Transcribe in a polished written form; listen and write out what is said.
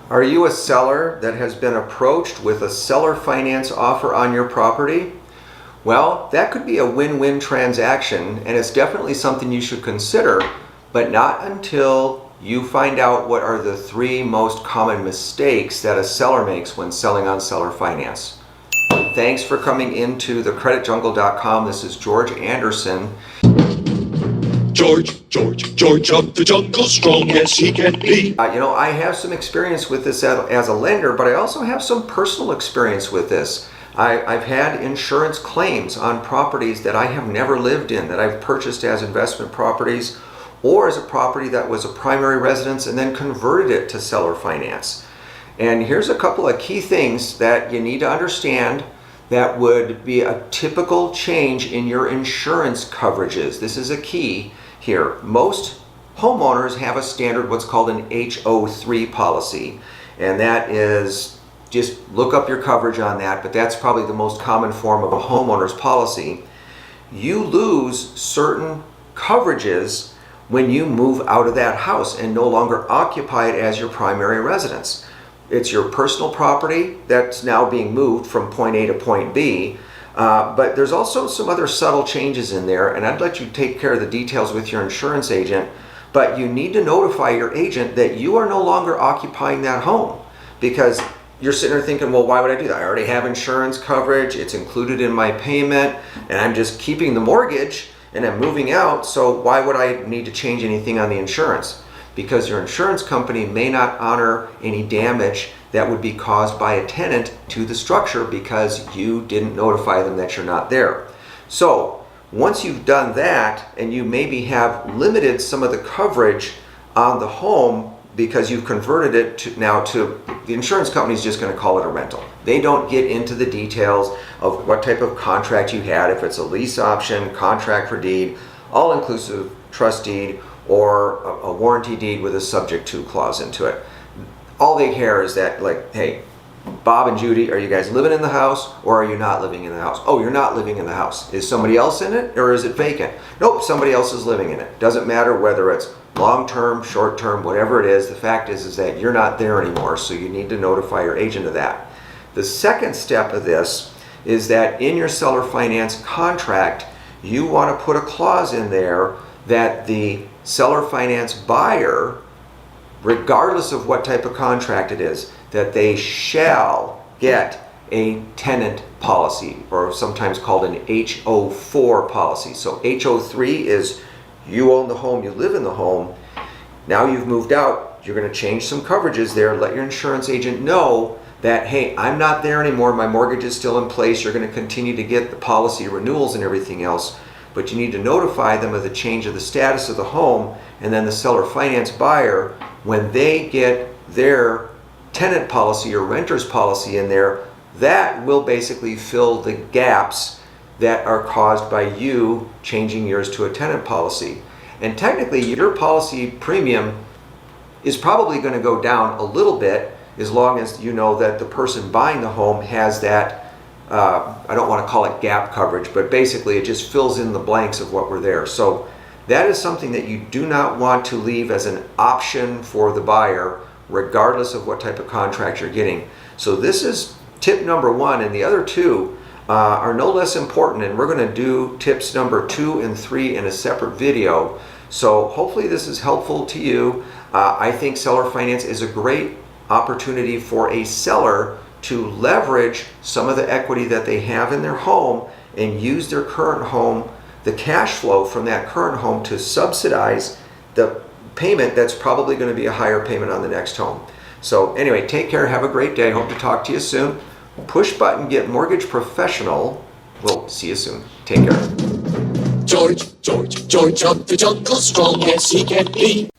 Are you a seller that has been approached with a seller finance offer on your property? Well, that could be a win-win transaction, and it's definitely something you should consider, but not until you find out what are the 3 most common mistakes that a seller makes when selling on seller finance. Thanks for coming into thecreditjungle.com. This is George Anderson. George of the jungle, strong as he can be. I have some experience with this as a lender, but I also have some personal experience with this. I've had insurance claims on properties that I have never lived in, that I've purchased as investment properties or as a property that was a primary residence and then converted it to seller finance. And here's a couple of key things that you need to understand that would be a typical change in your insurance coverages. This is a key here. Most homeowners have a standard, what's called an HO3 policy, and that is, just look up your coverage on that, but that's probably the most common form of a homeowner's policy. You lose certain coverages when you move out of that house and no longer occupy it as your primary residence. It's your personal property that's now being moved from point A to point B, but there's also some other subtle changes in there, and I'd let you take care of the details with your insurance agent, but you need to notify your agent that you are no longer occupying that home, because you're sitting there thinking, well, why would I do that? I already have insurance coverage, it's included in my payment, and I'm just keeping the mortgage and I'm moving out, so why would I need to change anything on the insurance? Because your insurance company may not honor any damage that would be caused by a tenant to the structure because you didn't notify them that you're not there. So once you've done that and you maybe have limited some of the coverage on the home because you've converted it to the insurance company is just going to call it a rental. They don't get into the details of what type of contract you had, if it's a lease option, contract for deed, all-inclusive trust deed, or a warranty deed with a subject to clause into it. All they care is that, like, hey, Bob and Judy, are you guys living in the house or are you not living in the house? Oh, you're not living in the house. Is somebody else in it or is it vacant? Nope, somebody else is living in it. Doesn't matter whether it's long-term, short-term, whatever it is, the fact is that you're not there anymore, so you need to notify your agent of that. The second step of this is that in your seller finance contract, you want to put a clause in there that the seller finance buyer, regardless of what type of contract it is, that they shall get a tenant policy, or sometimes called an HO4 policy. So HO3 is you own the home, you live in the home. Now you've moved out, you're going to change some coverages there. Let your insurance agent know that, hey, I'm not there anymore, my mortgage is still in place, you're going to continue to get the policy renewals and everything else, but you need to notify them of the change of the status of the home, and then the seller finance buyer, when they get their tenant policy or renter's policy in there, that will basically fill the gaps that are caused by you changing yours to a tenant policy. And technically, your policy premium is probably going to go down a little bit as long as you know that the person buying the home has that, I don't want to call it gap coverage, but basically it just fills in the blanks of what were there. So that is something that you do not want to leave as an option for the buyer, regardless of what type of contract you're getting. So this is tip number 1, and the other 2 are no less important, and we're going to do tips number 2 and 3 in a separate video. So hopefully this is helpful to you. I think seller finance is a great opportunity for a seller to leverage some of the equity that they have in their home and use their current home, the cash flow from that current home, to subsidize the payment that's probably going to be a higher payment on the next home. So anyway, take care, have a great day, hope to talk to you soon. Push button, get mortgage professional. We'll see you soon. Take care. George of the jungle, strong as he can be.